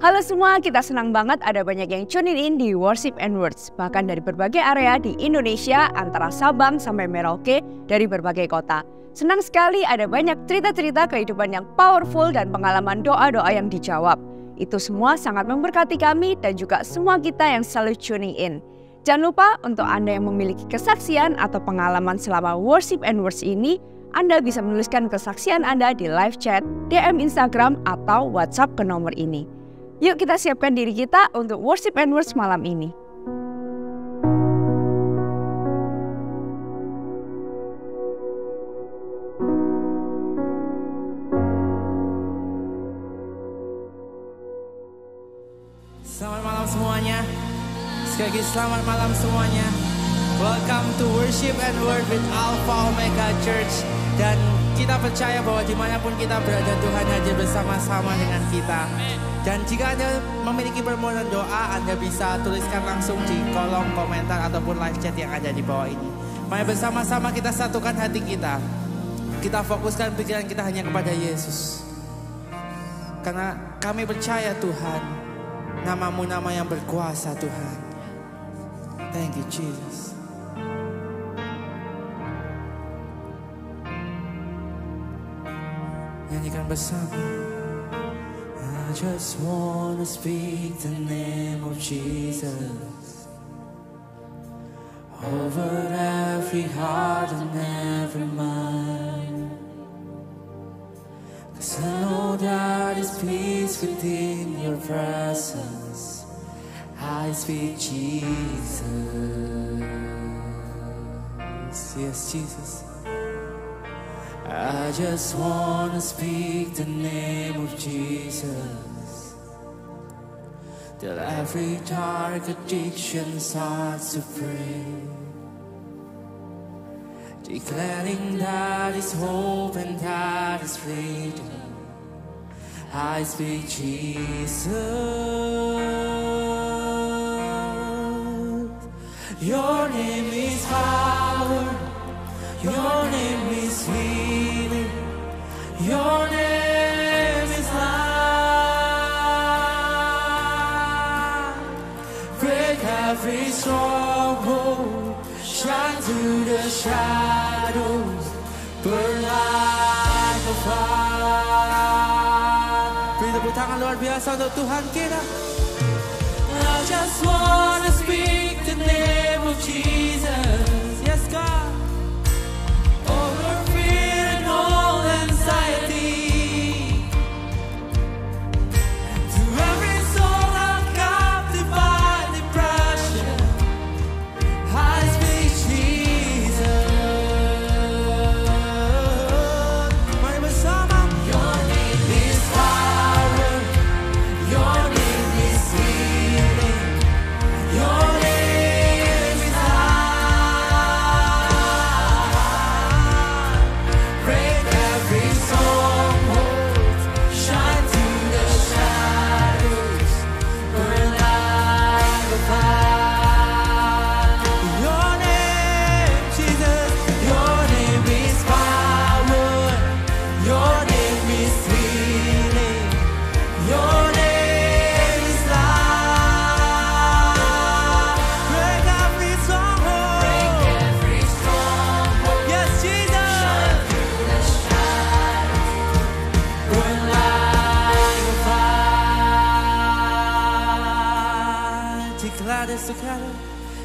Halo semua, kita senang banget ada banyak yang tune in di Worship and Words. Bahkan dari berbagai area di Indonesia, antara Sabang sampai Merauke, dari berbagai kota. Senang sekali ada banyak cerita-cerita kehidupan yang powerful dan pengalaman doa-doa yang dijawab. Itu semua sangat memberkati kami dan juga semua kita yang selalu tuning in. Jangan lupa untuk Anda yang memiliki kesaksian atau pengalaman selama Worship and Words ini, Anda bisa menuliskan kesaksian Anda di live chat, DM Instagram, atau WhatsApp ke nomor ini. Yuk kita siapkan diri kita untuk Worship and Words malam ini. Selamat malam semuanya. Sekali lagi selamat malam semuanya. Welcome to Worship and Word with Alpha Omega Church. Dan kita percaya bahwa dimanapun kita berada, Tuhan hadir bersama-sama dengan kita. Dan jika Anda memiliki permohonan doa, Anda bisa tuliskan langsung di kolom komentar ataupun live chat yang ada di bawah ini. Mari bersama-sama kita satukan hati kita. Kita fokuskan pikiran kita hanya kepada Yesus. Karena kami percaya Tuhan, nama-Mu nama yang berkuasa Tuhan. Thank you Jesus. Nyanyikan bersama. I just wanna speak the name of Jesus over every heart and every mind. 'Cause I know that is peace within your presence. I speak Jesus. Yes, Jesus. I just wanna speak the name of Jesus, till every dark addiction starts to pray, declaring that is hope and that is freedom. I speak Jesus. Your name is power. Your name is healing. Your name is life. Break every stronghold. Shine through the shadows. Burn like a fire. Beri tepuk tangan luar biasa untuk Tuhan kita. I just wanna speak the name of Jesus. Yes, God. Over fear and all anxiety, to every soul held captive by depression, I speak Jesus. Mari bersama. Your name is power. Your name is healing. Your name is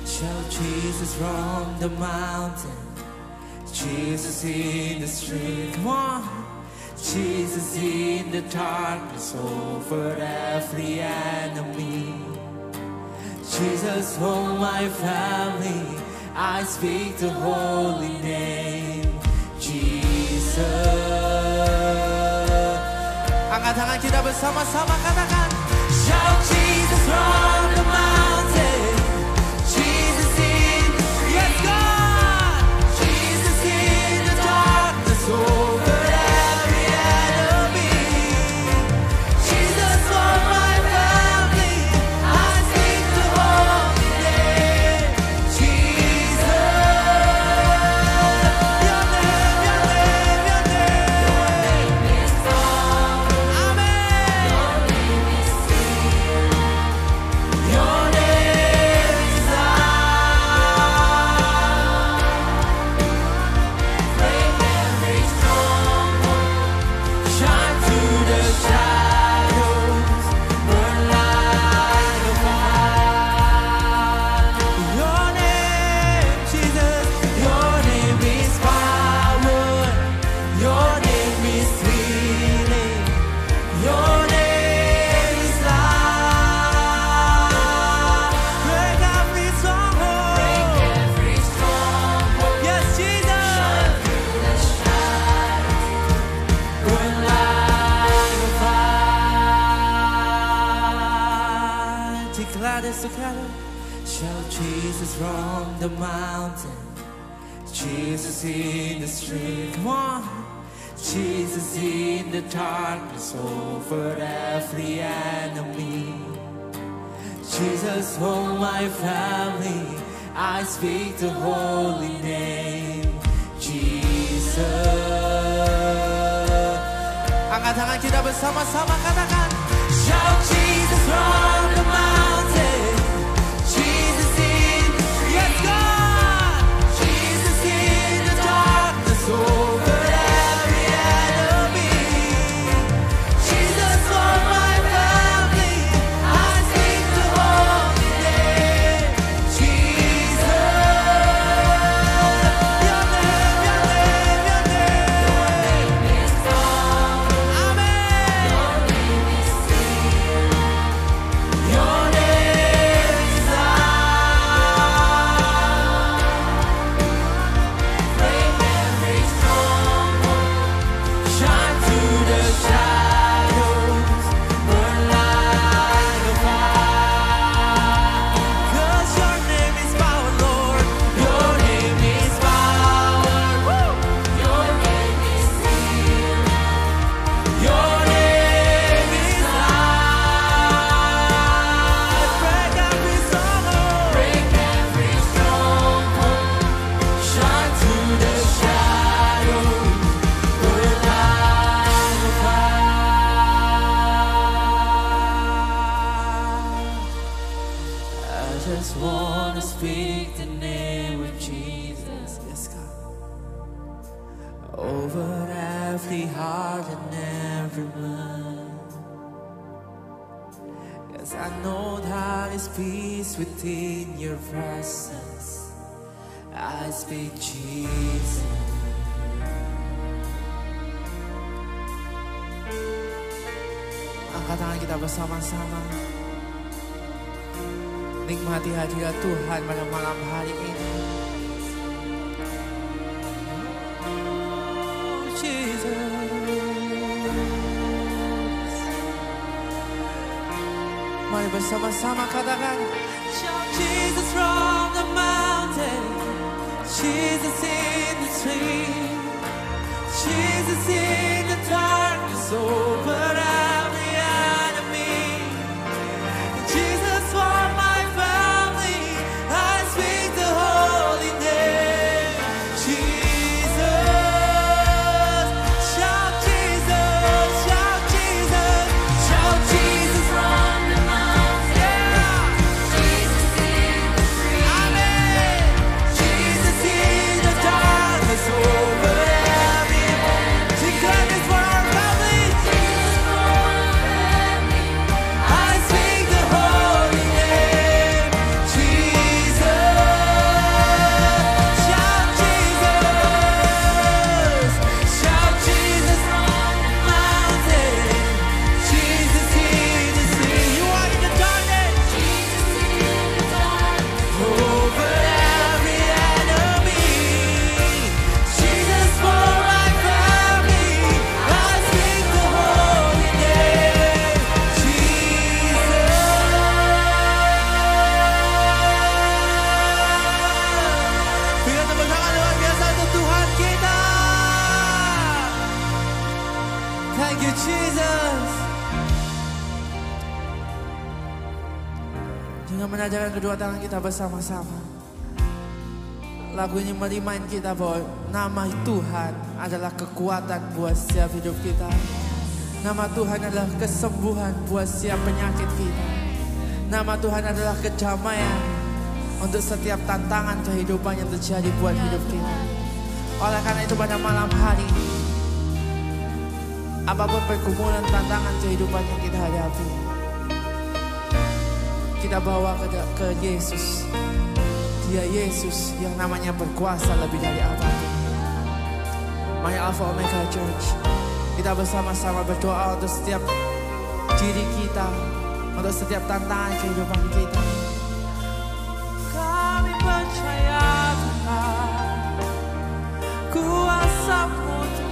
shout Jesus from the mountain, Jesus in the street, come on, Jesus in the darkness over every enemy, Jesus for my family, I speak the holy name, Jesus. Angkat tangan kita bersama-sama katakan, shout Jesus from the mountain. Yes, God! Jesus in the darkness over every enemy. Jesus for my family, I speak the holy name. Jesus, your name, your name, your name. Your name is power. Amen. Your name is healing. declare this together. Shout Jesus from the mountain, Jesus in the street. Come on. Jesus in the darkness over every enemy. Jesus for my family, I speak the holy name. Jesus. Angkat tangan kita bersama-sama katakan. Shout Jesus from the mountain, Jesus in the street. Yes, God. Jesus in the darkness over every enemy. Jesus for my family, I speak the holy name. Jesus. Your name, your name, your name. Amen. Your name is break every stronghold, shine through the shadows, burn like a fire. 'Cause your name is power, Lord. Your name is power. Woo! Your name is healing. Your name is life. Break every stronghold. Break every stronghold. Shine through the shadows. Burn like a fire. I just wanna speak the name of Jesus. Yes, God. Over every heart and every mind. 'Cause I know that is peace within your presence. I speak Jesus. Angkat tangan kita bersama-sama. Nikmati hadirat Tuhan pada malam hari ini. Oh, Jesus. Mari bersama-sama katakan. Shout Jesus from the mountain, Jesus in the street, Jesus in the darkness over every enemy. Jesus for my family, I speak the holy name. Jesus, shout Jesus, shout Jesus, shout Jesus from the mountain. Jesus in the street. Amen. Jesus in the darkness over every enemy. Declare this for our family. Jesus for our family, I speak the holy name. Jesus, shout Jesus, shout Jesus from the mountain, Jesus in the sea. You are in the darkness, Jesus in the darkness over every enemy. Jesus for my family, I speak the holy name. Berikan tepuk tangan luar biasa untuk Tuhan kita. Thank you Jesus. Dengan menajarkan kedua tangan kita bersama-sama, lagu ini merimain kita bahwa nama Tuhan adalah kekuatan buat setiap hidup kita. Nama Tuhan adalah kesembuhan buat setiap penyakit kita. Nama Tuhan adalah kedamaian untuk setiap tantangan kehidupan yang terjadi buat hidup kita. Oleh karena itu pada malam hari, apapun pergumulan tantangan kehidupan yang kita hadapi, kita bawa ke Yesus. Dia Yesus yang namanya berkuasa lebih dari apapun. Mari Alpha Omega Church, kita bersama-sama berdoa untuk setiap diri kita, untuk setiap tantangan kehidupan kita. Kami percaya Tuhan, kuasa-Mu Tuhan.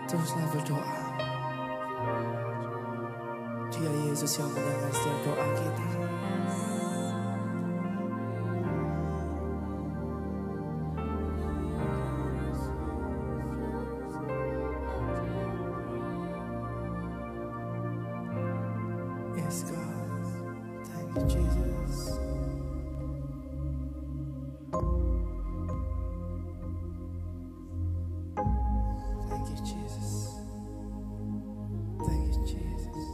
Teruslah berdoa. Dia Yesus yang mendengar setiap doa kita. Yes, God. Thank you, Jesus. Thank you, Jesus. Thank you, Jesus.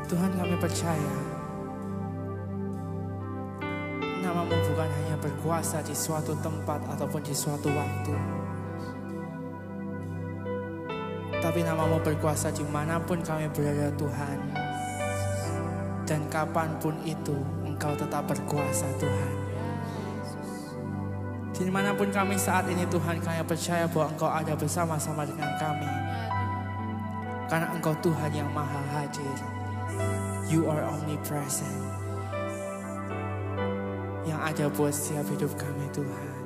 Tuhan, kami percaya Nama-Mu bukan hanya berkuasa di suatu tempat ataupun di suatu waktu, tapi Nama-Mu berkuasa dimanapun kami berada Tuhan. Dan kapanpun itu Engkau tetap berkuasa Tuhan. Dimanapun kami saat ini Tuhan, kami percaya bahwa Engkau ada bersama-sama dengan kami. Karena Engkau Tuhan yang maha hadir. You are omnipresent. Yang ada buat setiap hidup kami Tuhan.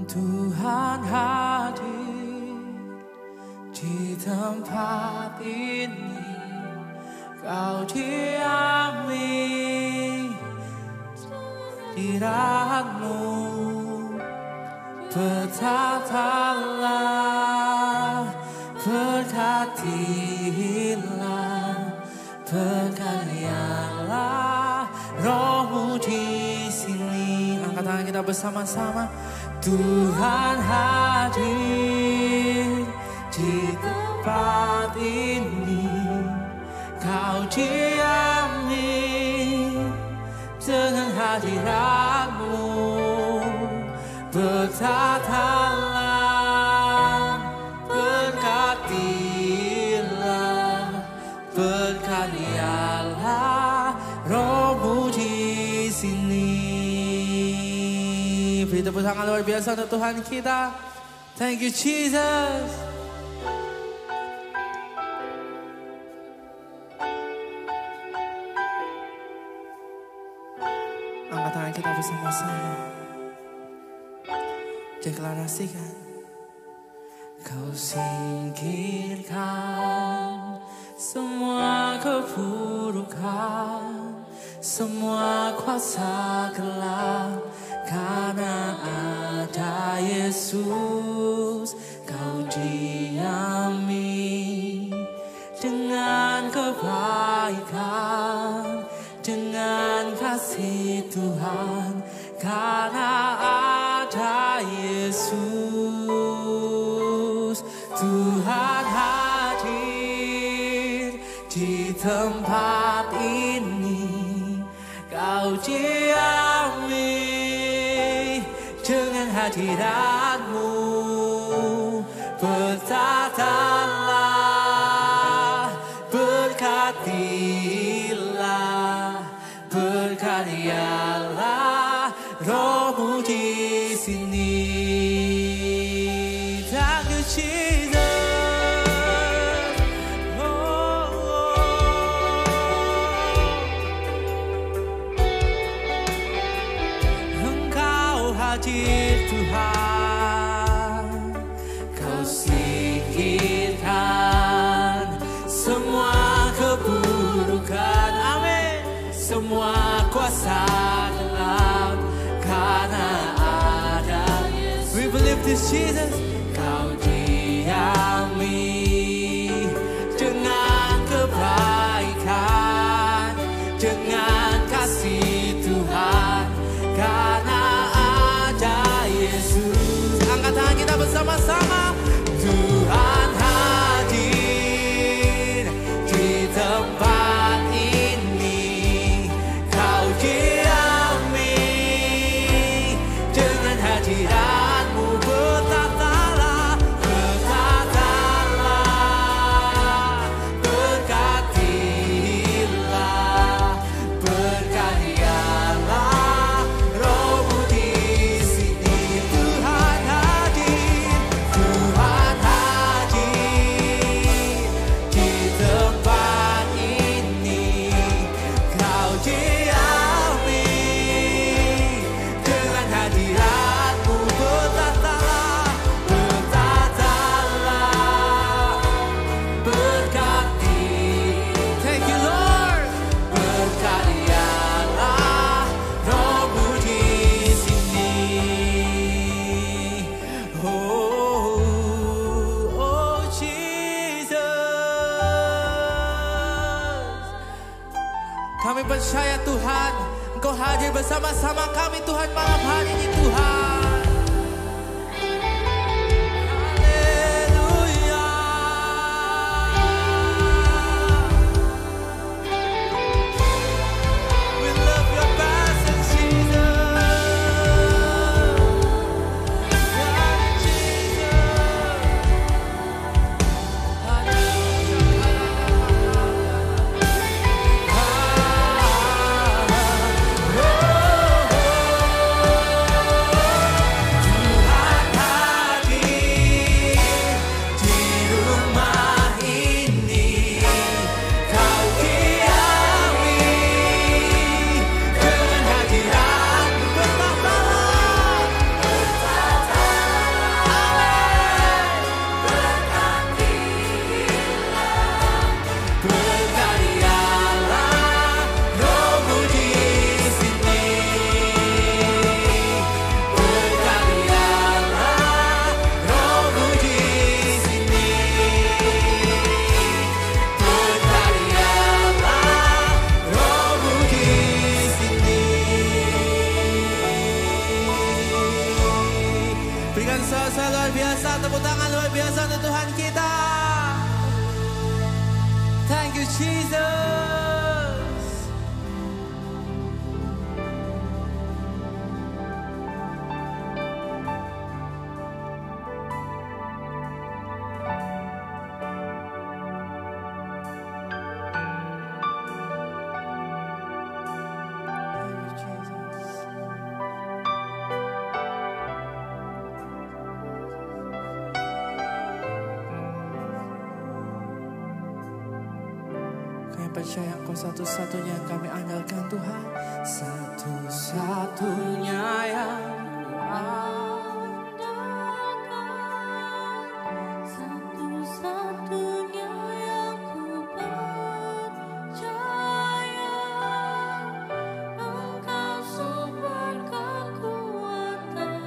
Tuhan hadir di tempat ini. Kau diami hadirat-Mu. Bertatalah, berkatilah, berkaryalah Roh-Mu di sini. Angkat tangan kita bersama-sama. Tuhan hadir di tempat ini. Kau diami dengan hadirat-Mu. Bertatalah, berkatilah, berkaryalah Roh-Mu di sini. Beri tepuk tangan luar biasa untuk Tuhan kita. Thank you Jesus. Angkat tangan kita bersama-sama. Deklarasikan. Kau singkirkan semua keburukan, semua kuasa gelap. Karena ada Yesus, kau diami dengan kebaikan, dengan kasih Tuhan. Karena ada Yesus, Tuhan hadir di tempat ini. Kau diami dengan hadirat-Mu. Bertatalah, berkatilah, berkaryalah Roh-Mu di sini. Thank you Jesus. Oh, semua kuasa gelap karena ada Yesus. We believe this Jesus. Kau diami dengan kebaikan, dengan kasih Tuhan karena ada Yesus. Angkat tangan kita bersama-sama. Tuhan hadir di tempat ini. Kau diami dengan hadirat-Mu bertatalah, bertatalah, berkatilah, berkaryalah Roh-Mu di sini. Tuhan hadir, Tuhan hadir di tempat ini. Kau diami dengan hadirat-Mu bertatalah, bertatalah, berkati. Thank you Lord. Berkaryalah Roh-Mu di sini. Oh Jesus. Kami percaya Tuhan, Engkau hadir bersama-sama kami Tuhan malam hari ini Tuhan. Haleluya. We love your presence, Jesus. God, Tuhan hadir di rumah ini. Kau diami dengan hadirat-Mu bertatalah, berkaryalah Roh-Mu di sini. Berkaryalah Roh-Mu di sini. Berkaryalah Roh-Mu di sini. Berikan suara luar biasa, tepuk tangan luar biasa untuk Tuhan kita. Thank you Jesus. Kami percaya Engkau satu-satunya yang kami andalkan Tuhan. Satu-satunya yang Satu-satunya yang ku percaya, Engkau sumber kekuatan,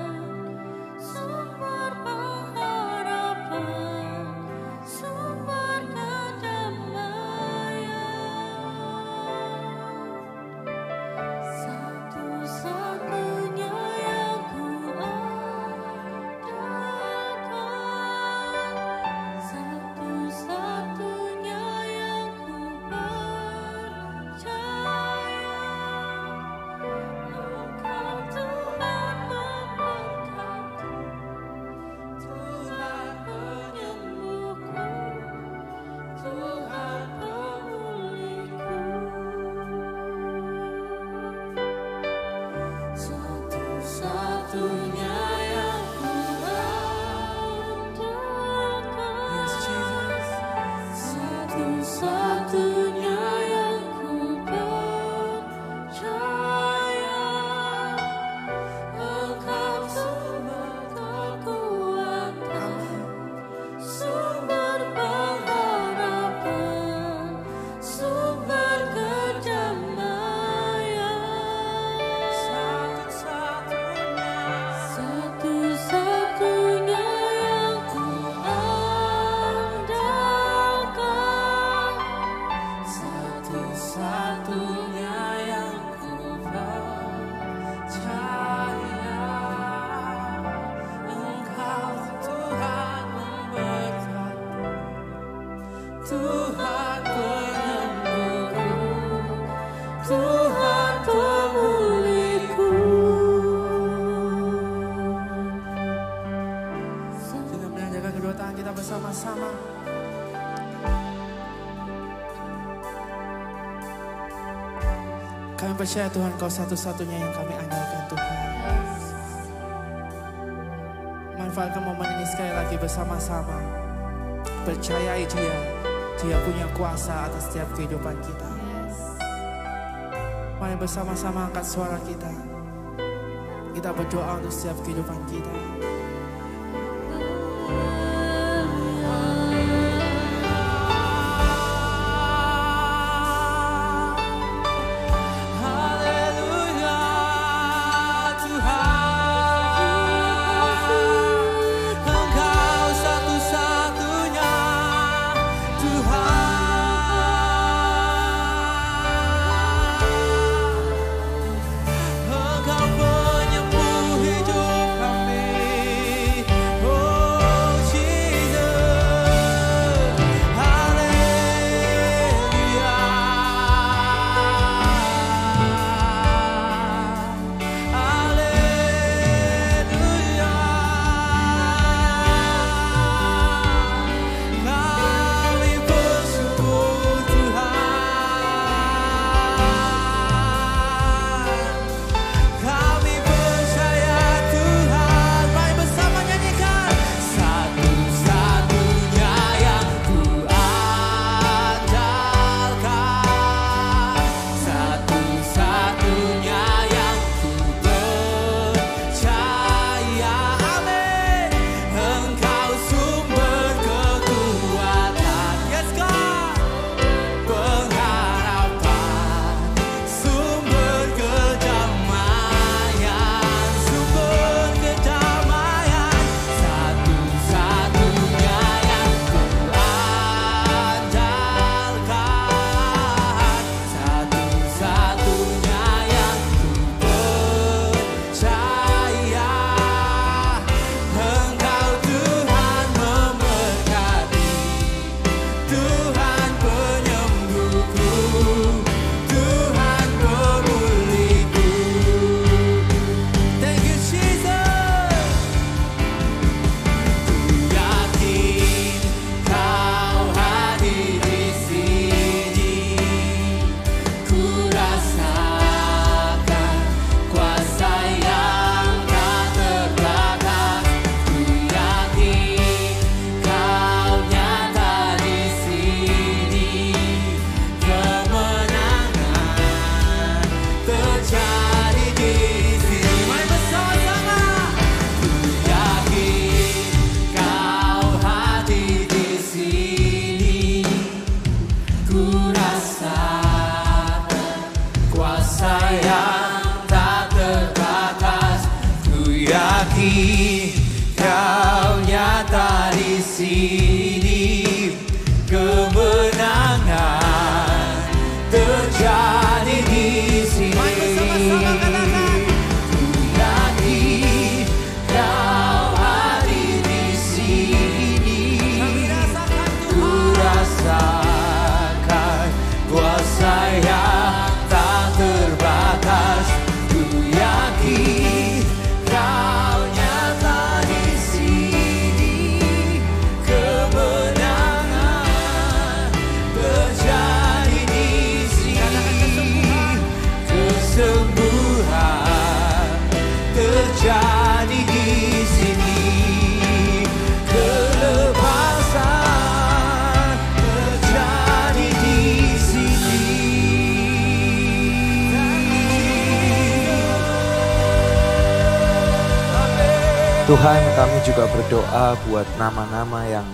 sumber pengharapan, sumber kedamaian. Satu-satunya yang ku satu-satunya yang ku percaya. Engkau Tuhan memberkati, Tuhan penyembuhku, Tuhan pemulihku. Kita menyanyikan kedua tangan kita bersama-sama. Kami percaya Tuhan, Kau satu-satunya yang kami andalkan Tuhan. Manfaatkan momen ini sekali lagi bersama-sama. Percayai Dia, Dia punya kuasa atas setiap kehidupan kita. Mari bersama-sama angkat suara kita. Kita berdoa untuk setiap kehidupan kita. Kau nyata di sini, kemenangan terjadi di sini. Mari bersama-sama katakan, ku yakin Kau hadir di sini. Ku rasakan kuasa yang tak terbatas. Ku yakin Kau nyata di sini, kemenangan terjadi di sini. Kesembuhan terjadi di sini, kelepasan terjadi di sini. Tuhan, kami juga berdoa buat nama-nama yang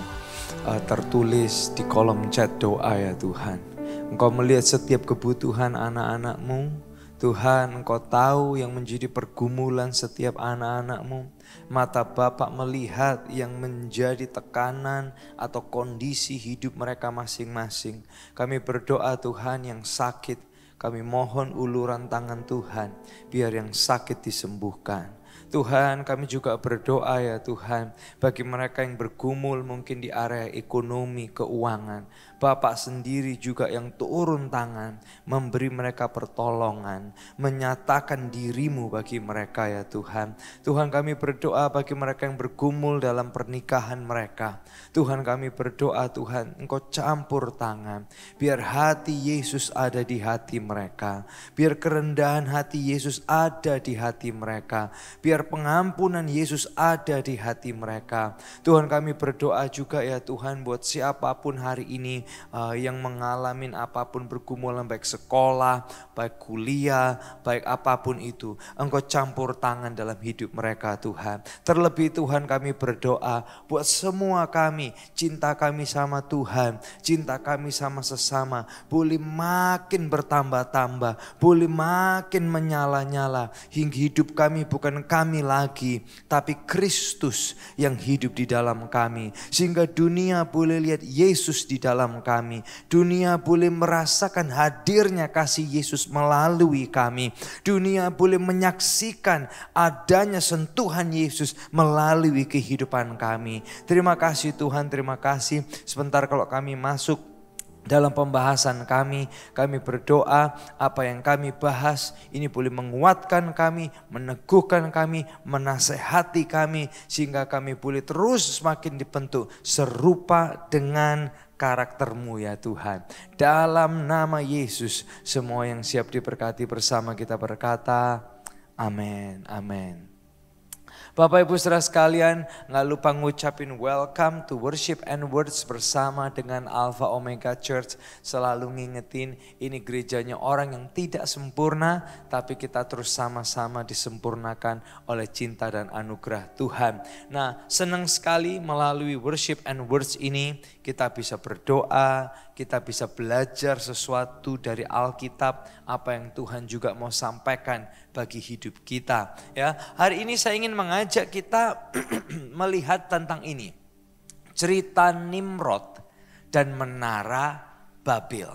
tertulis di kolom chat doa ya Tuhan. Engkau melihat setiap kebutuhan anak-anak-Mu. Tuhan, Engkau tahu yang menjadi pergumulan setiap anak-anak-Mu. Mata Bapak melihat yang menjadi tekanan atau kondisi hidup mereka masing-masing. Kami berdoa Tuhan yang sakit, kami mohon uluran tangan Tuhan, biar yang sakit disembuhkan. Tuhan, kami juga berdoa ya Tuhan, bagi mereka yang bergumul mungkin di area ekonomi, keuangan. Bapak sendiri juga yang turun tangan, memberi mereka pertolongan, menyatakan diri-Mu bagi mereka ya Tuhan. Tuhan, kami berdoa bagi mereka yang bergumul dalam pernikahan mereka. Tuhan, kami berdoa Tuhan, Engkau campur tangan, biar hati Yesus ada di hati mereka. Biar kerendahan hati Yesus ada di hati mereka. Biar pengampunan Yesus ada di hati mereka. Tuhan, kami berdoa juga ya Tuhan, buat siapapun hari ini yang mengalami apapun pergumulan, baik sekolah, baik kuliah, baik apapun itu, Engkau campur tangan dalam hidup mereka Tuhan. Terlebih Tuhan, kami berdoa buat semua kami, cinta kami sama Tuhan, cinta kami sama sesama boleh makin bertambah-tambah, boleh makin menyala-nyala, hingga hidup kami bukan kami lagi, tapi Kristus yang hidup di dalam kami. Sehingga dunia boleh lihat Yesus di dalam kami. Dunia boleh merasakan hadirnya kasih Yesus melalui kami. Dunia boleh menyaksikan adanya sentuhan Yesus melalui kehidupan kami. Terima kasih Tuhan, terima kasih. Sebentar kalau kami masuk dalam pembahasan kami berdoa apa yang kami bahas ini boleh menguatkan kami, meneguhkan kami, menasehati kami, sehingga kami boleh terus semakin dibentuk serupa dengan karakter-Mu ya Tuhan. Dalam nama Yesus, semua yang siap diberkati bersama kita berkata, amin, amin. Bapak Ibu Saudara sekalian, gak lupa ngucapin welcome to Worship and Words bersama dengan Alpha Omega Church. Selalu ngingetin ini gerejanya orang yang tidak sempurna, tapi kita terus sama-sama disempurnakan oleh cinta dan anugerah Tuhan. Nah, senang sekali melalui Worship and Words ini kita bisa berdoa, kita bisa belajar sesuatu dari Alkitab, apa yang Tuhan juga mau sampaikan bagi hidup kita. Ya, hari ini saya ingin mengajak kita melihat tentang ini, cerita Nimrod dan menara Babel.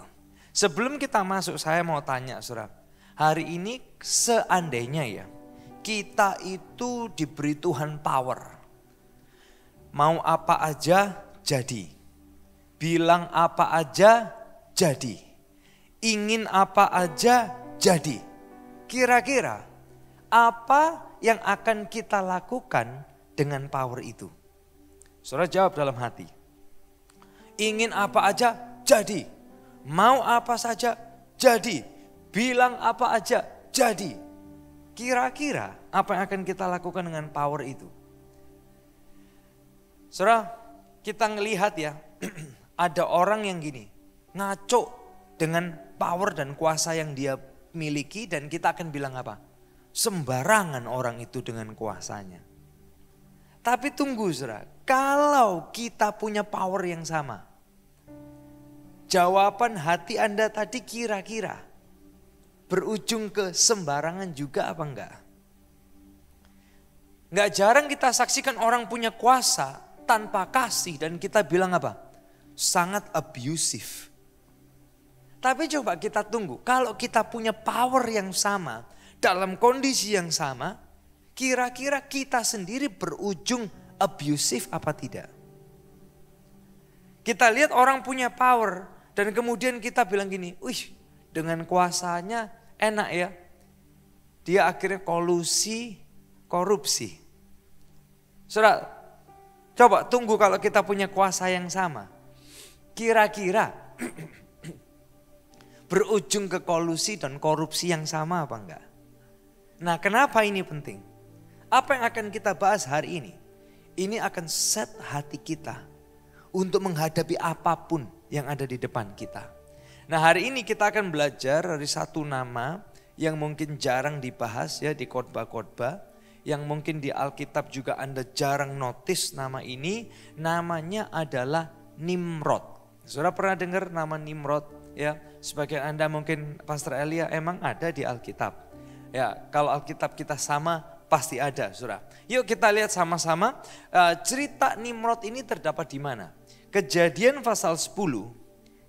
Sebelum kita masuk, saya mau tanya saudara, hari ini seandainya ya kita itu diberi Tuhan power, mau apa aja jadi, bilang apa aja jadi, ingin apa aja jadi. Kira-kira apa yang akan kita lakukan dengan power itu? Saudara jawab dalam hati. Ingin apa aja jadi, mau apa saja jadi, bilang apa aja jadi. Kira-kira apa yang akan kita lakukan dengan power itu? Saudara, kita ngelihat ya, ada orang yang gini, ngaco dengan power dan kuasa yang dia miliki, dan kita akan bilang apa? Sembarangan orang itu dengan kuasanya. Tapi tunggu saudara, kalau kita punya power yang sama, jawaban hati Anda tadi kira-kira berujung ke sembarangan juga apa enggak? Enggak jarang kita saksikan orang punya kuasa tanpa kasih dan kita bilang apa? Sangat abusive. Tapi coba kita tunggu, kalau kita punya power yang sama, dalam kondisi yang sama, kira-kira kita sendiri berujung abusive apa tidak? Kita lihat orang punya power dan kemudian kita bilang gini, wih dengan kuasanya enak ya. Dia akhirnya kolusi, korupsi. Saudara, coba tunggu kalau kita punya kuasa yang sama. Kira-kira berujung ke kolusi dan korupsi yang sama apa enggak? Nah, kenapa ini penting? Apa yang akan kita bahas hari ini? Ini akan set hati kita untuk menghadapi apapun yang ada di depan kita. Nah, hari ini kita akan belajar dari satu nama yang mungkin jarang dibahas ya di khotbah-khotbah, yang mungkin di Alkitab juga Anda jarang notice nama ini, namanya adalah Nimrod. Saudara pernah dengar nama Nimrod? Ya, sebagian Anda mungkin Pastor Elia emang ada di Alkitab. Ya, kalau Alkitab kita sama pasti ada, Saudara. Yuk kita lihat sama-sama cerita Nimrod ini terdapat di mana. Kejadian pasal 10.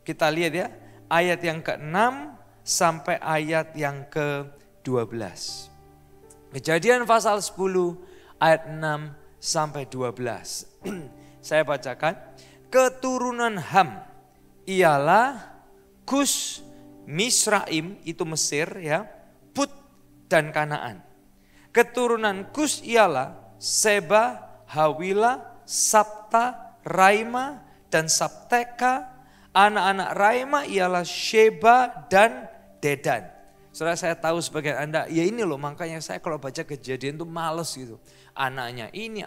Kita lihat ya, ayat yang ke-6 sampai ayat yang ke-12. Kejadian pasal 10 ayat 6 sampai 12. Saya bacakan. Keturunan Ham ialah Kus, Misraim, itu Mesir ya, Put dan Kanaan. Keturunan Kus ialah Seba, Hawila, Sabta, Raima dan Sabteka. Anak-anak Raima ialah Sheba dan Dedan. Saudara, saya tahu sebagian Anda, ya ini loh makanya saya kalau baca Kejadian itu males gitu. Anaknya ini,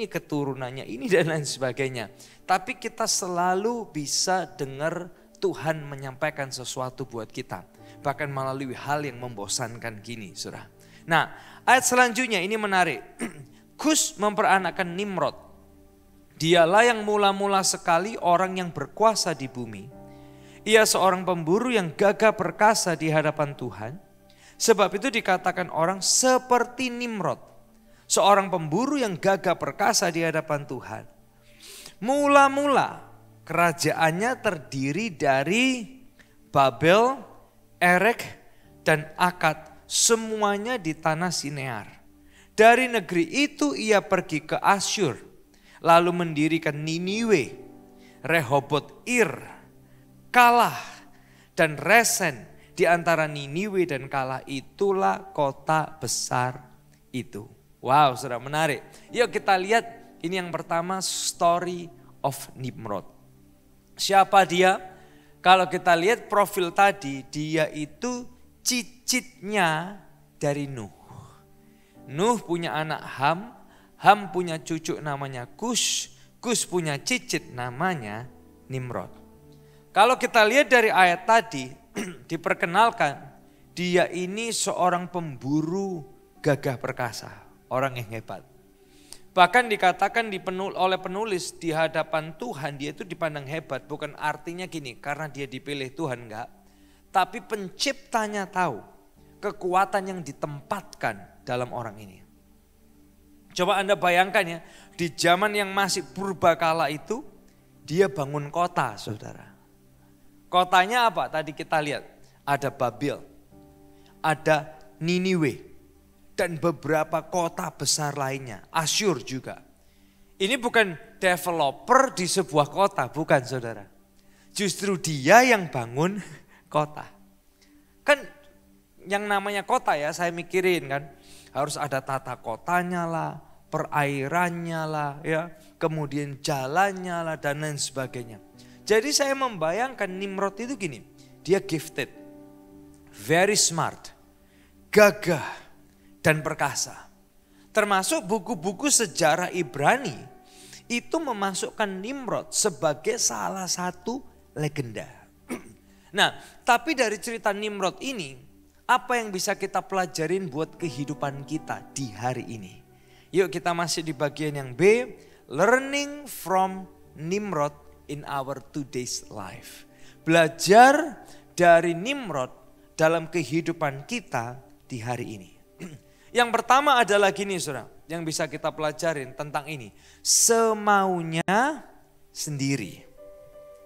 keturunannya ini dan lain sebagainya. Tapi kita selalu bisa dengar Tuhan menyampaikan sesuatu buat kita. Bahkan melalui hal yang membosankan gini, Saudara. Nah, ayat selanjutnya ini menarik. Kus memperanakkan Nimrod. Dialah yang mula-mula sekali orang yang berkuasa di bumi. Ia seorang pemburu yang gagah perkasa di hadapan Tuhan. Sebab itu dikatakan orang seperti Nimrod. Seorang pemburu yang gagah perkasa di hadapan Tuhan. Mula-mula kerajaannya terdiri dari Babel, Erek, dan Akad. Semuanya di tanah Sinear. Dari negeri itu ia pergi ke Asyur. Lalu mendirikan Niniwe, Rehoboth Ir, Kalah, dan Resen. Di antara Niniwe dan Kalah itulah kota besar itu. Wow, Saudara, menarik. Yuk kita lihat ini yang pertama, story of Nimrod. Siapa dia? Kalau kita lihat profil tadi, dia itu cicitnya dari Nuh. Nuh punya anak Ham, Ham punya cucu namanya Kus, Kus punya cicit namanya Nimrod. Kalau kita lihat dari ayat tadi, diperkenalkan dia ini seorang pemburu gagah perkasa, orang yang hebat. Bahkan dikatakan oleh penulis di hadapan Tuhan dia itu dipandang hebat. Bukan artinya gini karena dia dipilih Tuhan, enggak. Tapi penciptanya tahu kekuatan yang ditempatkan dalam orang ini. Coba Anda bayangkan ya, di zaman yang masih purbakala itu dia bangun kota, Saudara. Kotanya apa? Tadi kita lihat ada Babel, ada Niniwe, dan beberapa kota besar lainnya, Asyur juga. Ini bukan developer di sebuah kota, bukan, Saudara. Justru dia yang bangun kota. Kan yang namanya kota ya, saya mikirin kan, harus ada tata kotanya lah, perairannya lah, ya, kemudian jalannya lah dan lain sebagainya. Jadi saya membayangkan Nimrod itu gini, dia gifted, very smart, gagah, dan perkasa. Termasuk buku-buku sejarah Ibrani itu memasukkan Nimrod sebagai salah satu legenda. Nah, tapi dari cerita Nimrod ini, apa yang bisa kita pelajarin buat kehidupan kita di hari ini? Yuk kita masih di bagian yang B, learning from Nimrod in our today's life. Belajar dari Nimrod dalam kehidupan kita di hari ini. Yang pertama adalah gini, Saudara, yang bisa kita pelajarin tentang ini. Semaunya sendiri.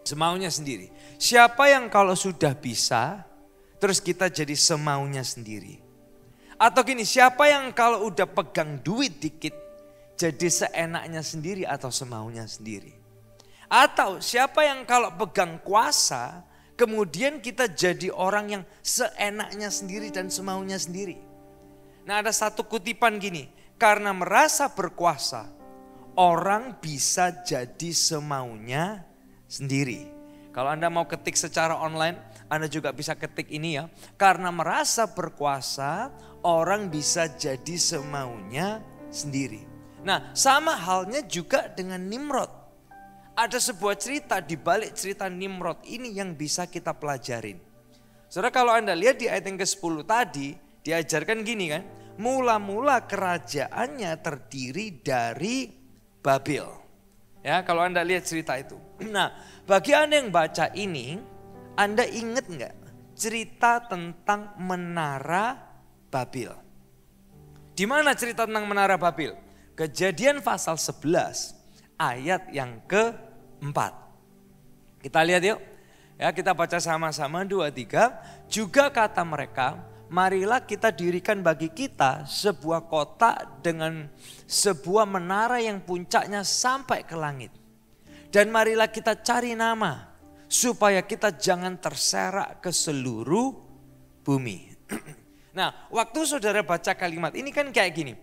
Semaunya sendiri. Siapa yang kalau sudah bisa, terus kita jadi semaunya sendiri. Atau gini, siapa yang kalau udah pegang duit dikit, jadi seenaknya sendiri atau semaunya sendiri. Atau siapa yang kalau pegang kuasa, kemudian kita jadi orang yang seenaknya sendiri dan semaunya sendiri. Nah, ada satu kutipan gini, karena merasa berkuasa, orang bisa jadi semaunya sendiri. Kalau Anda mau ketik secara online, Anda juga bisa ketik ini ya. Karena merasa berkuasa, orang bisa jadi semaunya sendiri. Nah, sama halnya juga dengan Nimrod. Ada sebuah cerita di balik cerita Nimrod ini yang bisa kita pelajarin. Saudara, kalau Anda lihat di ayat yang ke-10 tadi, diajarkan gini kan, mula-mula kerajaannya terdiri dari Babel. Ya, kalau Anda lihat cerita itu. Nah, bagi Anda yang baca ini, Anda ingat nggak cerita tentang Menara Babel? Di mana cerita tentang Menara Babel? Kejadian pasal 11 ayat yang keempat. Kita lihat yuk. Ya, kita baca sama-sama 2, 3. Juga kata mereka, marilah kita dirikan bagi kita sebuah kota dengan sebuah menara yang puncaknya sampai ke langit. Dan marilah kita cari nama supaya kita jangan terserak ke seluruh bumi. Nah, waktu saudara baca kalimat ini kan kayak gini.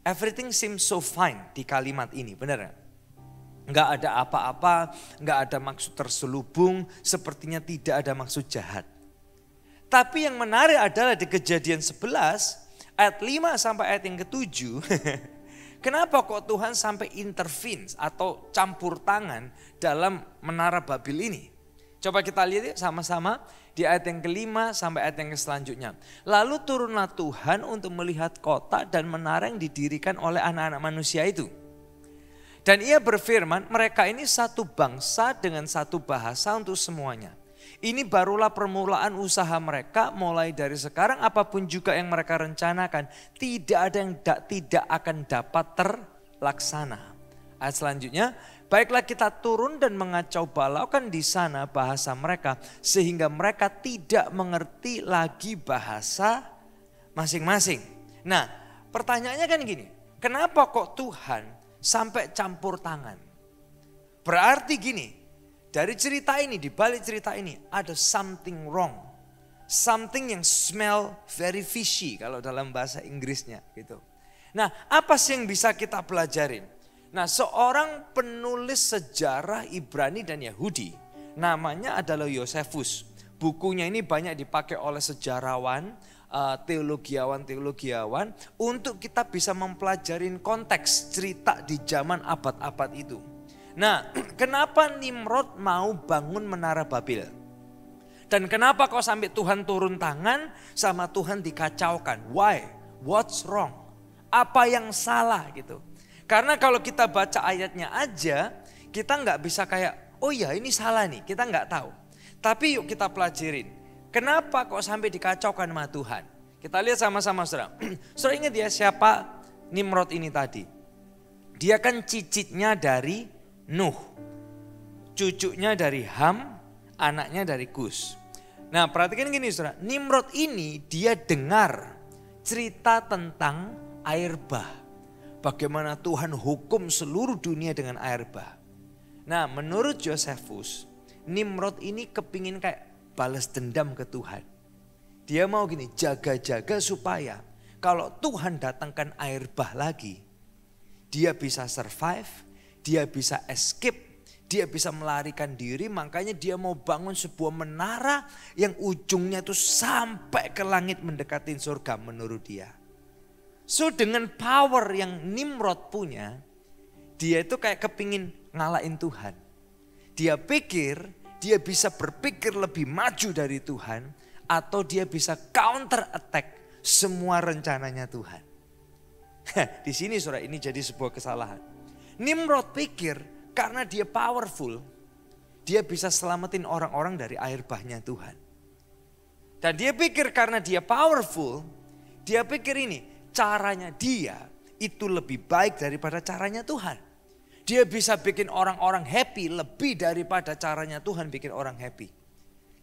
Everything seems so fine di kalimat ini, benar gak? Nggak ada apa-apa, nggak ada maksud terselubung, sepertinya tidak ada maksud jahat. Tapi yang menarik adalah di Kejadian 11 ayat 5 sampai ayat yang ke-7. Kenapa kok Tuhan sampai intervene atau campur tangan dalam Menara Babel ini? Coba kita lihat ya sama-sama di ayat yang ke-5 sampai ayat yang selanjutnya. Lalu turunlah Tuhan untuk melihat kota dan menara yang didirikan oleh anak-anak manusia itu. Dan ia berfirman, mereka ini satu bangsa dengan satu bahasa untuk semuanya. Ini barulah permulaan usaha mereka, mulai dari sekarang apapun juga yang mereka rencanakan, tidak ada yang tidak akan dapat terlaksana. Ayat selanjutnya, baiklah kita turun dan mengacau balaukan di sana bahasa mereka, sehingga mereka tidak mengerti lagi bahasa masing-masing. Nah, pertanyaannya kan gini, kenapa kok Tuhan sampai campur tangan? Berarti gini, dari cerita ini, di balik cerita ini ada something wrong. Something yang smell very fishy kalau dalam bahasa Inggrisnya gitu. Nah, apa sih yang bisa kita pelajarin? Nah, seorang penulis sejarah Ibrani dan Yahudi namanya adalah Yosefus. Bukunya ini banyak dipakai oleh sejarawan, teologiawan untuk kita bisa mempelajari konteks cerita di zaman abad-abad itu. Nah, kenapa Nimrod mau bangun Menara Babel? Dan kenapa kok sampai Tuhan turun tangan sama Tuhan dikacaukan? Why? What's wrong? Apa yang salah gitu? Karena kalau kita baca ayatnya aja, kita nggak bisa kayak, oh ya ini salah nih, kita nggak tahu. Tapi yuk kita pelajarin. Kenapa kok sampai dikacaukan sama Tuhan? Kita lihat sama-sama saudara. Saudara ingat ya siapa Nimrod ini tadi? Dia kan cicitnya dari Nuh. Cucunya dari Ham, anaknya dari Kus. Nah perhatikan gini saudara. Nimrod ini dia dengar cerita tentang air bah. Bagaimana Tuhan hukum seluruh dunia dengan air bah. Nah menurut Yosefus, Nimrod ini kepingin kayak balas dendam ke Tuhan. Dia mau gini, jaga-jaga supaya kalau Tuhan datangkan air bah lagi, dia bisa survive, dia bisa escape, dia bisa melarikan diri. Makanya dia mau bangun sebuah menara yang ujungnya itu sampai ke langit mendekatin surga menurut dia. So dengan power yang Nimrod punya, dia itu kayak kepingin ngalahin Tuhan. Dia pikir dia bisa berpikir lebih maju dari Tuhan atau dia bisa counter attack semua rencananya Tuhan. Di sini saudara ini jadi sebuah kesalahan. Nimrod pikir karena dia powerful, dia bisa selamatin orang-orang dari air bahnya Tuhan. Dan dia pikir karena dia powerful, dia pikir ini caranya dia itu lebih baik daripada caranya Tuhan. Dia bisa bikin orang-orang happy lebih daripada caranya Tuhan bikin orang happy.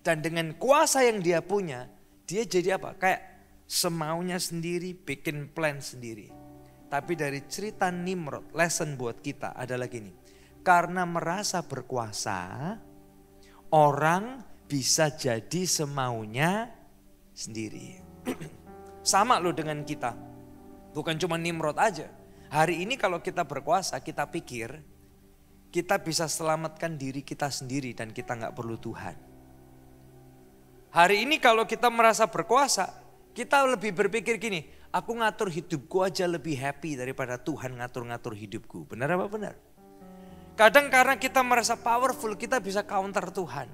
Dan dengan kuasa yang dia punya, dia jadi apa? Kayak semaunya sendiri, bikin plan sendiri. Tapi dari cerita Nimrod, lesson buat kita adalah gini. Karena merasa berkuasa, orang bisa jadi semaunya sendiri. Sama loh dengan kita. Bukan cuma Nimrod aja. Hari ini kalau kita berkuasa, kita pikir kita bisa selamatkan diri kita sendiri dan kita gak perlu Tuhan. Hari ini kalau kita merasa berkuasa, kita lebih berpikir gini, aku ngatur hidupku aja lebih happy daripada Tuhan ngatur-ngatur hidupku. Benar apa benar? Kadang karena kita merasa powerful, kita bisa counter Tuhan.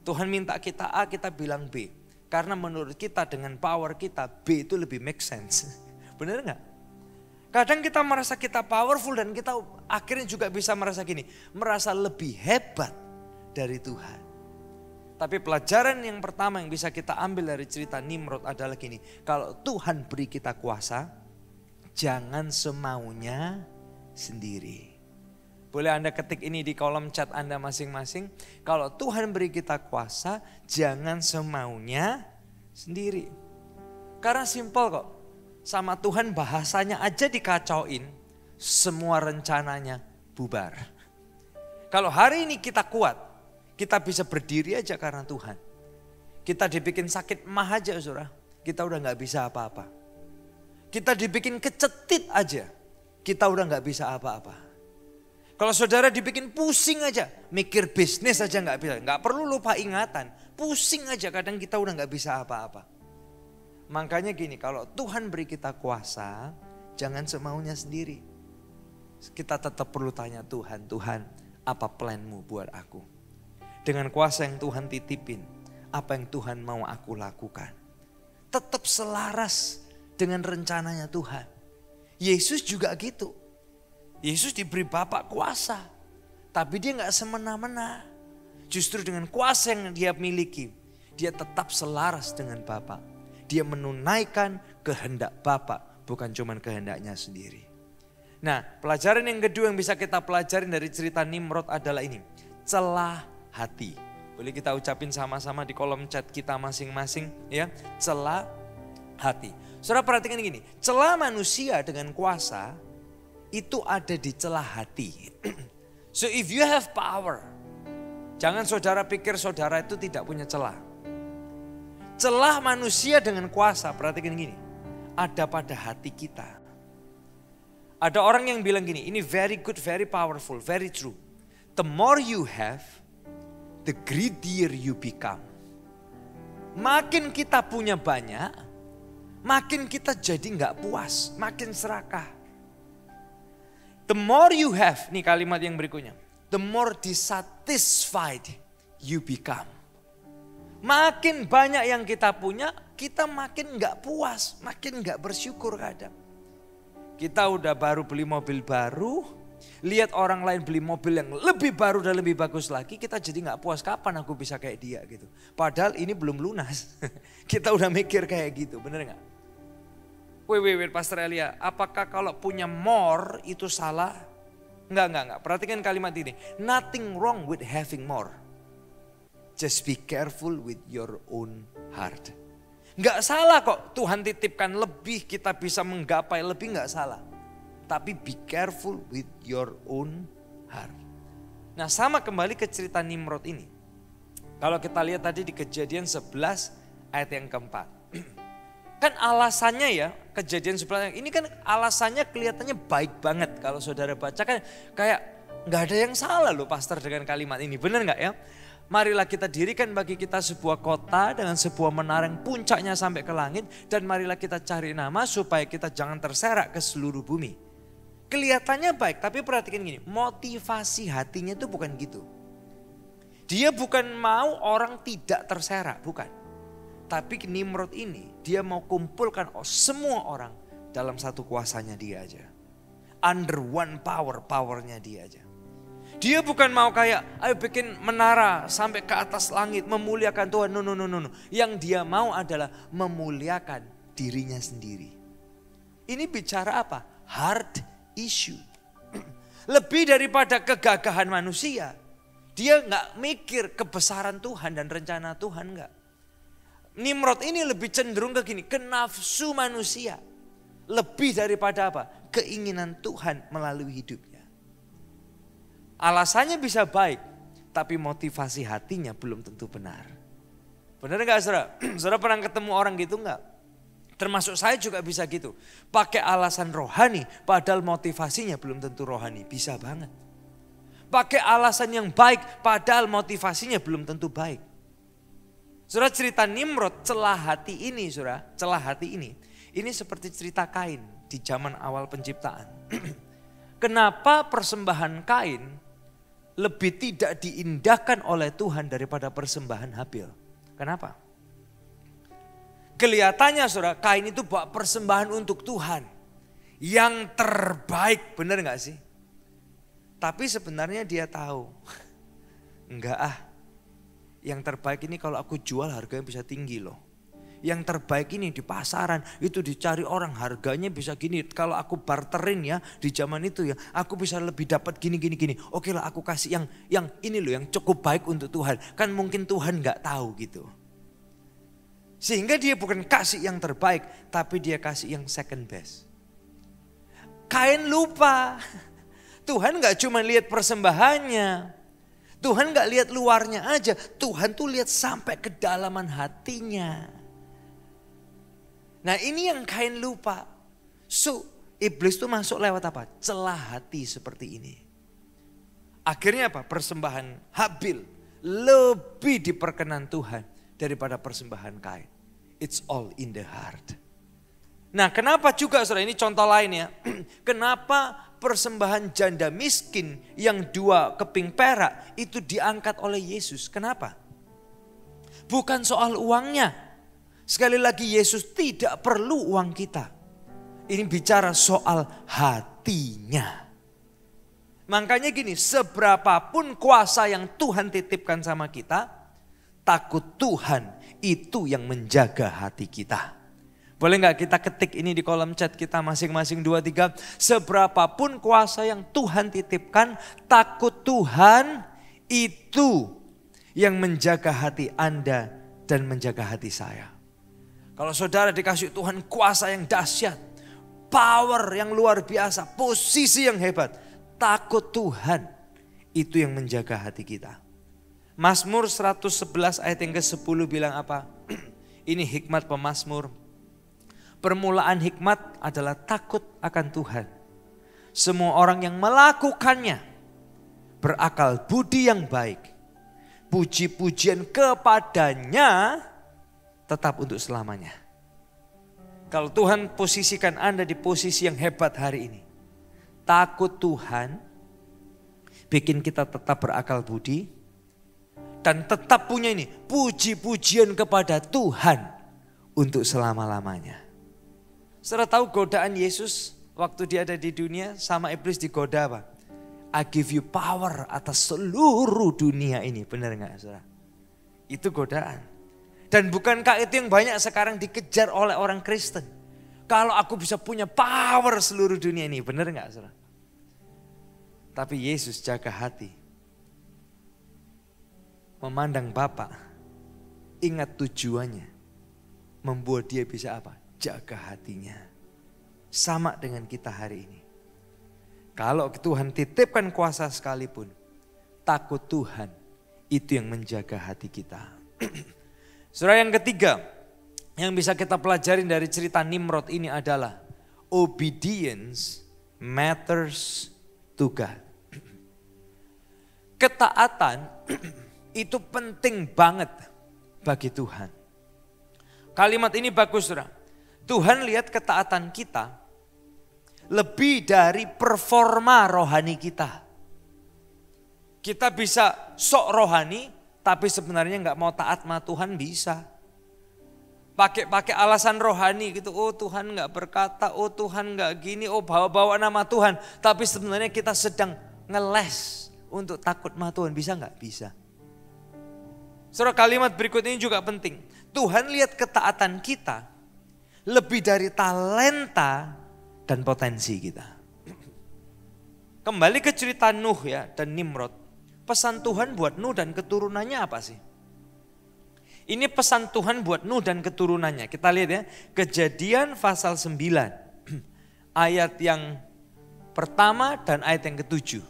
Tuhan minta kita A, kita bilang B. Karena menurut kita dengan power kita, B itu lebih make sense. Benar gak? Kadang kita merasa kita powerful dan kita akhirnya juga bisa merasa gini. Merasa lebih hebat dari Tuhan. Tapi pelajaran yang pertama yang bisa kita ambil dari cerita Nimrod adalah gini. Kalau Tuhan beri kita kuasa, jangan semaunya sendiri. Boleh Anda ketik ini di kolom chat Anda masing-masing. Kalau Tuhan beri kita kuasa, jangan semaunya sendiri. Karena simpel kok. Sama Tuhan bahasanya aja dikacauin, semua rencananya bubar. Kalau hari ini kita kuat, kita bisa berdiri aja karena Tuhan. Kita dibikin sakit mah aja saudara, kita udah gak bisa apa-apa. Kita dibikin kecetit aja, kita udah gak bisa apa-apa. Kalau saudara dibikin pusing aja, mikir bisnis aja gak bisa. Gak perlu lupa ingatan, pusing aja kadang kita udah gak bisa apa-apa. Makanya gini, kalau Tuhan beri kita kuasa, jangan semaunya sendiri. Kita tetap perlu tanya Tuhan, Tuhan apa planmu buat aku? Dengan kuasa yang Tuhan titipin, apa yang Tuhan mau aku lakukan. Tetap selaras dengan rencananya Tuhan. Yesus juga gitu. Yesus diberi Bapa kuasa, tapi dia gak semena-mena. Justru dengan kuasa yang dia miliki, dia tetap selaras dengan Bapa. Dia menunaikan kehendak Bapa, bukan cuma kehendaknya sendiri. Nah, pelajaran yang kedua yang bisa kita pelajarin dari cerita Nimrod adalah ini. Celah hati. Boleh kita ucapin sama-sama di kolom chat kita masing-masing ya. Celah hati. Saudara perhatikan gini, celah manusia dengan kuasa itu ada di celah hati. So if you have power, jangan saudara pikir saudara itu tidak punya celah. Celah manusia dengan kuasa, perhatikan gini, ada pada hati kita. Ada orang yang bilang gini, ini very good, very powerful, very true. The more you have, the greedier you become. Makin kita punya banyak, makin kita jadi gak puas, makin serakah. The more you have, nih kalimat yang berikutnya. The more dissatisfied you become. Makin banyak yang kita punya, kita makin gak puas, makin gak bersyukur kadang. Kita udah baru beli mobil baru, lihat orang lain beli mobil yang lebih baru dan lebih bagus lagi, kita jadi gak puas, kapan aku bisa kayak dia gitu. Padahal ini belum lunas, kita udah mikir kayak gitu, bener gak? Wait, Pastor Elia, apakah kalau punya more itu salah? Enggak. Perhatikan kalimat ini. Nothing wrong with having more. Just be careful with your own heart. Enggak salah kok Tuhan titipkan lebih, kita bisa menggapai lebih, enggak salah. Tapi be careful with your own heart. Nah, sama kembali ke cerita Nimrod ini. Kalau kita lihat tadi di Kejadian 11 ayat yang keempat. Kan alasannya ya, Kejadian 11 ini kan alasannya kelihatannya baik banget. Kalau saudara baca kan kayak gak ada yang salah loh pastor dengan kalimat ini. Benar gak ya? Marilah kita dirikan bagi kita sebuah kota dengan sebuah menara yang puncaknya sampai ke langit. Dan marilah kita cari nama supaya kita jangan terserak ke seluruh bumi. Kelihatannya baik, tapi perhatikan gini, motivasi hatinya itu bukan gitu. Dia bukan mau orang tidak terserak, bukan. Tapi Nimrod ini dia mau kumpulkan semua orang dalam satu kuasanya dia aja. Under one powernya dia aja. Dia bukan mau kayak ayo bikin menara sampai ke atas langit memuliakan Tuhan. No. Yang dia mau adalah memuliakan dirinya sendiri. Ini bicara apa? Heart issue. Lebih daripada kegagahan manusia. Dia gak mikir kebesaran Tuhan dan rencana Tuhan, gak. Nimrod ini lebih cenderung ke gini, ke nafsu manusia. Lebih daripada apa? Keinginan Tuhan melalui hidupnya. Alasannya bisa baik, tapi motivasi hatinya belum tentu benar. Benar gak saudara? Saudara pernah ketemu orang gitu gak? Termasuk saya juga bisa gitu. Pakai alasan rohani, padahal motivasinya belum tentu rohani. Bisa banget. Pakai alasan yang baik, padahal motivasinya belum tentu baik. Saudara, cerita Nimrod, celah hati ini saudara, celah hati ini seperti cerita Kain di zaman awal penciptaan. Kenapa persembahan Kain lebih tidak diindahkan oleh Tuhan daripada persembahan Habil? Kenapa? Kelihatannya saudara, Kain itu bawa persembahan untuk Tuhan. Yang terbaik, benar gak sih? Tapi sebenarnya dia tahu, enggak yang terbaik ini kalau aku jual harganya bisa tinggi loh. Yang terbaik ini di pasaran itu dicari orang harganya bisa gini. Kalau aku barterin ya di zaman itu ya, aku bisa lebih dapat gini. Oke lah aku kasih yang ini loh yang cukup baik untuk Tuhan. Kan mungkin Tuhan gak tahu gitu. Sehingga dia bukan kasih yang terbaik, tapi dia kasih yang second best. Kain lupa. Tuhan gak cuma lihat persembahannya. Tuhan gak lihat luarnya aja. Tuhan tuh lihat sampai kedalaman hatinya. Nah ini yang Kain lupa. So iblis tuh masuk lewat apa? Celah hati seperti ini. Akhirnya apa? Persembahan Habil lebih diperkenan Tuhan daripada persembahan Kain. It's all in the heart. Nah kenapa juga saudara, ini contoh lain ya. Kenapa persembahan janda miskin yang 2 keping perak itu diangkat oleh Yesus? Kenapa? Bukan soal uangnya. Sekali lagi Yesus tidak perlu uang kita. Ini bicara soal hatinya. Makanya gini, seberapapun kuasa yang Tuhan titipkan sama kita, takut Tuhan itu yang menjaga hati kita. Boleh gak kita ketik ini di kolom chat kita masing-masing 2-3. Seberapapun kuasa yang Tuhan titipkan, takut Tuhan itu yang menjaga hati Anda dan menjaga hati saya. Kalau saudara dikasih Tuhan kuasa yang dahsyat, power yang luar biasa, posisi yang hebat, takut Tuhan itu yang menjaga hati kita. Mazmur 111 ayat yang ke-10 bilang apa? Ini hikmat pemazmur. Permulaan hikmat adalah takut akan Tuhan. Semua orang yang melakukannya berakal budi yang baik. Puji-pujian kepadanya tetap untuk selamanya. Kalau Tuhan posisikan Anda di posisi yang hebat hari ini. Takut Tuhan bikin kita tetap berakal budi. Dan tetap punya ini puji-pujian kepada Tuhan untuk selama-lamanya. Saudara tahu godaan Yesus waktu dia ada di dunia sama iblis digoda apa? I give you power atas seluruh dunia ini. Benar gak saudara? Itu godaan. Dan bukankah itu yang banyak sekarang dikejar oleh orang Kristen? Kalau aku bisa punya power seluruh dunia ini, benar gak saudara? Tapi Yesus jaga hati. Memandang Bapa, ingat tujuannya. Membuat dia bisa apa? Jaga hatinya. Sama dengan kita hari ini. Kalau Tuhan titipkan kuasa sekalipun, takut Tuhan itu yang menjaga hati kita. Saudara yang ketiga yang bisa kita pelajarin dari cerita Nimrod ini adalah obedience matters to God. Ketaatan itu penting banget bagi Tuhan. Kalimat ini bagus saudara. Tuhan lihat ketaatan kita lebih dari performa rohani kita. Kita bisa sok rohani tapi sebenarnya nggak mau taat sama Tuhan bisa. Pakai alasan rohani gitu. Oh Tuhan nggak berkata, oh Tuhan nggak gini, oh bawa-bawa nama Tuhan. Tapi sebenarnya kita sedang ngeles untuk takut sama Tuhan. Bisa nggak? Bisa. Saudara kalimat berikut ini juga penting. Tuhan lihat ketaatan kita lebih dari talenta dan potensi kita. Kembali ke cerita Nuh ya dan Nimrod. Pesan Tuhan buat Nuh dan keturunannya apa sih? Ini pesan Tuhan buat Nuh dan keturunannya. Kita lihat ya, Kejadian pasal 9 ayat yang pertama dan ayat yang ke-7.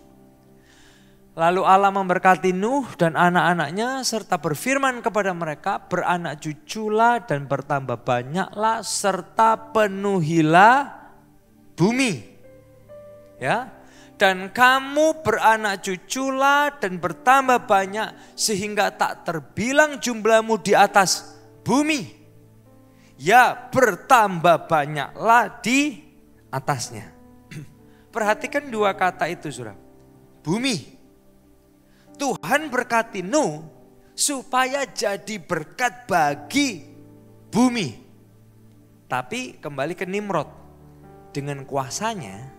Lalu Allah memberkati Nuh dan anak-anaknya serta berfirman kepada mereka, beranak cuculah dan bertambah banyaklah serta penuhilah bumi. Ya. Dan kamu beranak cuculah dan bertambah banyak sehingga tak terbilang jumlahmu di atas bumi. Ya bertambah banyaklah di atasnya. Perhatikan dua kata itu saudara. Bumi. Tuhan berkati Nuh supaya jadi berkat bagi bumi. Tapi kembali ke Nimrod. Dengan kuasanya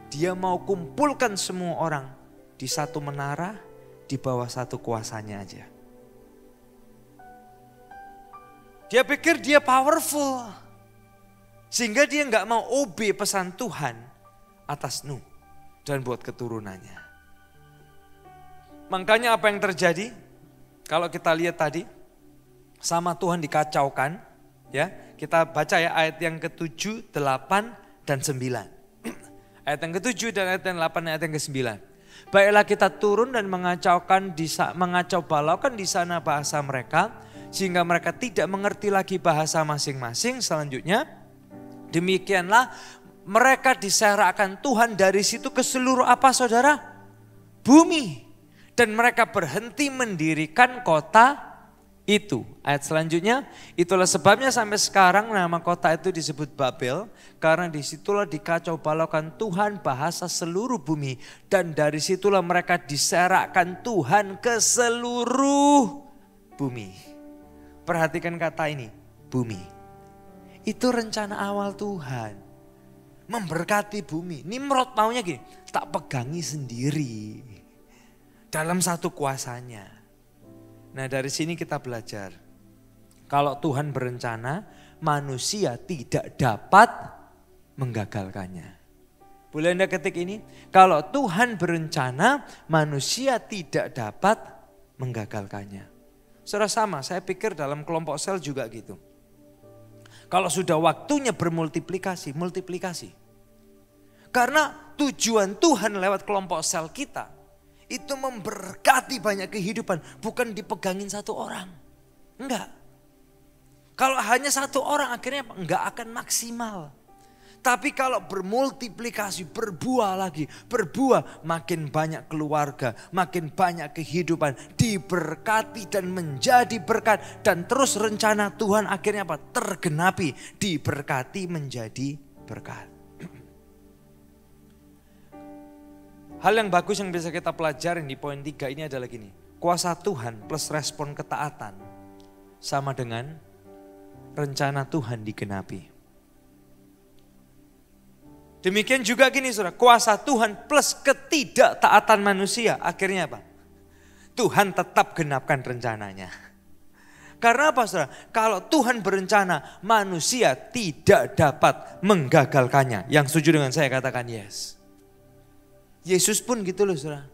dia mau kumpulkan semua orang di satu menara, di bawah satu kuasanya aja. Dia pikir dia powerful. Sehingga dia nggak mau obey pesan Tuhan atas Nuh dan buat keturunannya. Makanya apa yang terjadi? Kalau kita lihat tadi, sama Tuhan dikacaukan. Ya, kita baca ya ayat yang ke-7, 8, dan 9. Ayat yang ke-7 dan ayat yang 8 dan ayat yang ke-9. Baiklah kita turun dan mengacau balaukan di sana bahasa mereka, sehingga mereka tidak mengerti lagi bahasa masing-masing. Selanjutnya, demikianlah mereka diserakkan Tuhan dari situ ke seluruh apa saudara? Bumi. Dan mereka berhenti mendirikan kota itu. Ayat selanjutnya, itulah sebabnya sampai sekarang nama kota itu disebut Babel. Karena disitulah dikacau balaukan Tuhan bahasa seluruh bumi. Dan dari situlah mereka diserakkan Tuhan ke seluruh bumi. Perhatikan kata ini, bumi. Itu rencana awal Tuhan. Memberkati bumi. Nimrod maunya gini, tak pegangi sendiri. Dalam satu kuasanya. Nah dari sini kita belajar. Kalau Tuhan berencana, manusia tidak dapat menggagalkannya. Boleh Anda ketik ini? Kalau Tuhan berencana, manusia tidak dapat menggagalkannya. Saudara sama, saya pikir dalam kelompok sel juga gitu. Kalau sudah waktunya bermultiplikasi, multiplikasi. Karena tujuan Tuhan lewat kelompok sel kita, itu memberkati banyak kehidupan, bukan dipegangin satu orang. Enggak. Kalau hanya satu orang akhirnya enggak akan maksimal. Tapi kalau bermultiplikasi, berbuah lagi, berbuah, makin banyak keluarga, makin banyak kehidupan, diberkati dan menjadi berkat. Dan terus rencana Tuhan akhirnya apa? Tergenapi, diberkati menjadi berkat. Hal yang bagus yang bisa kita pelajarin di poin 3 ini adalah gini. Kuasa Tuhan plus respon ketaatan sama dengan rencana Tuhan digenapi. Demikian juga gini saudara, kuasa Tuhan plus ketidaktaatan manusia akhirnya apa? Tuhan tetap genapkan rencananya. Karena apa saudara? Kalau Tuhan berencana, manusia tidak dapat menggagalkannya. Yang setuju dengan saya katakan yes. Yesus pun gitu loh saudara.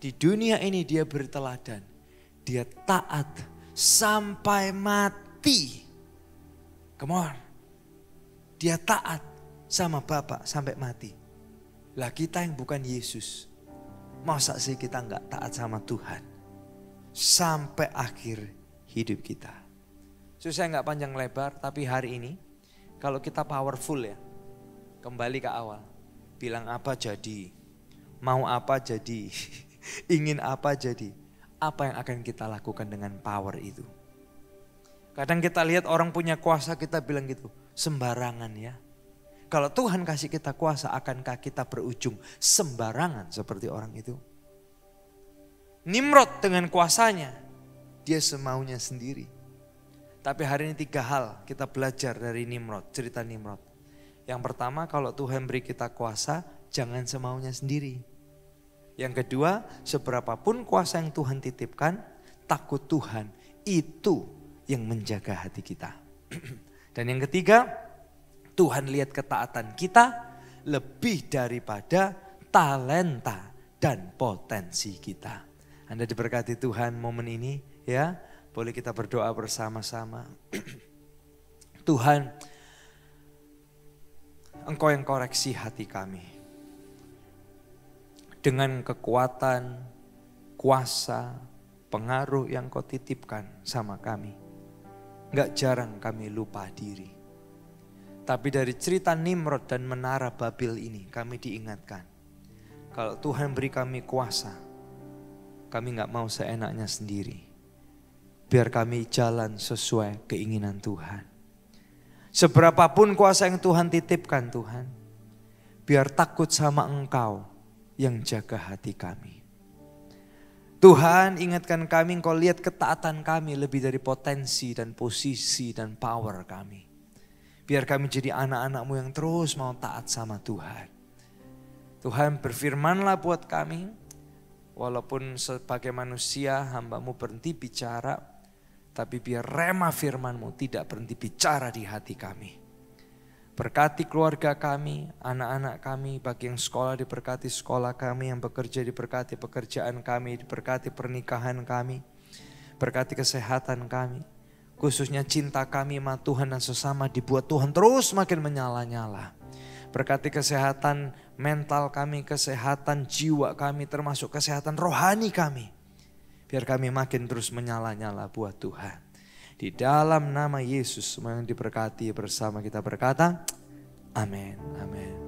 Di dunia ini dia berteladan. Dia taat sampai mati. Come on. Dia taat sama Bapa sampai mati. Lah kita yang bukan Yesus. Masa sih kita enggak taat sama Tuhan. Sampai akhir hidup kita. So, saya enggak panjang lebar tapi hari ini. Kalau kita powerful ya. Kembali ke awal. Bilang apa jadi. Mau apa jadi, ingin apa jadi, apa yang akan kita lakukan dengan power itu. Kadang kita lihat orang punya kuasa kita bilang gitu, sembarangan ya. Kalau Tuhan kasih kita kuasa akankah kita berujung sembarangan seperti orang itu. Nimrod dengan kuasanya, dia semaunya sendiri. Tapi hari ini 3 hal kita belajar dari Nimrod, cerita Nimrod. Yang pertama kalau Tuhan beri kita kuasa, jangan semaunya sendiri. Yang kedua, seberapapun kuasa yang Tuhan titipkan, takut Tuhan itu yang menjaga hati kita. Dan yang ketiga, Tuhan lihat ketaatan kita lebih daripada talenta dan potensi kita. Anda diberkati Tuhan momen ini ya, boleh kita berdoa bersama-sama. Tuhan, Engkau yang koreksi hati kami. Dengan kekuatan, kuasa, pengaruh yang Kau titipkan sama kami. Gak jarang kami lupa diri. Tapi dari cerita Nimrod dan Menara Babel ini kami diingatkan. Kalau Tuhan beri kami kuasa, kami gak mau seenaknya sendiri. Biar kami jalan sesuai keinginan Tuhan. Seberapapun kuasa yang Tuhan titipkan Tuhan, biar takut sama Engkau yang jaga hati kami. Tuhan ingatkan kami, Engkau lihat ketaatan kami lebih dari potensi dan posisi dan power kami. Biar kami jadi anak-anak-Mu yang terus mau taat sama Tuhan. Tuhan berfirmanlah buat kami, walaupun sebagai manusia hamba-Mu berhenti bicara, Tapi biar rema firman-Mu tidak berhenti bicara di hati kami. Berkati keluarga kami, anak-anak kami, bagi yang sekolah diberkati sekolah kami, yang bekerja diberkati pekerjaan kami, diberkati pernikahan kami, berkati kesehatan kami. Khususnya cinta kami sama Tuhan dan sesama dibuat Tuhan terus makin menyala-nyala. Berkati kesehatan mental kami, kesehatan jiwa kami, termasuk kesehatan rohani kami. Biar kami makin terus menyala-nyala buat Tuhan. Di dalam nama Yesus semua yang diberkati bersama kita berkata, amin, amin.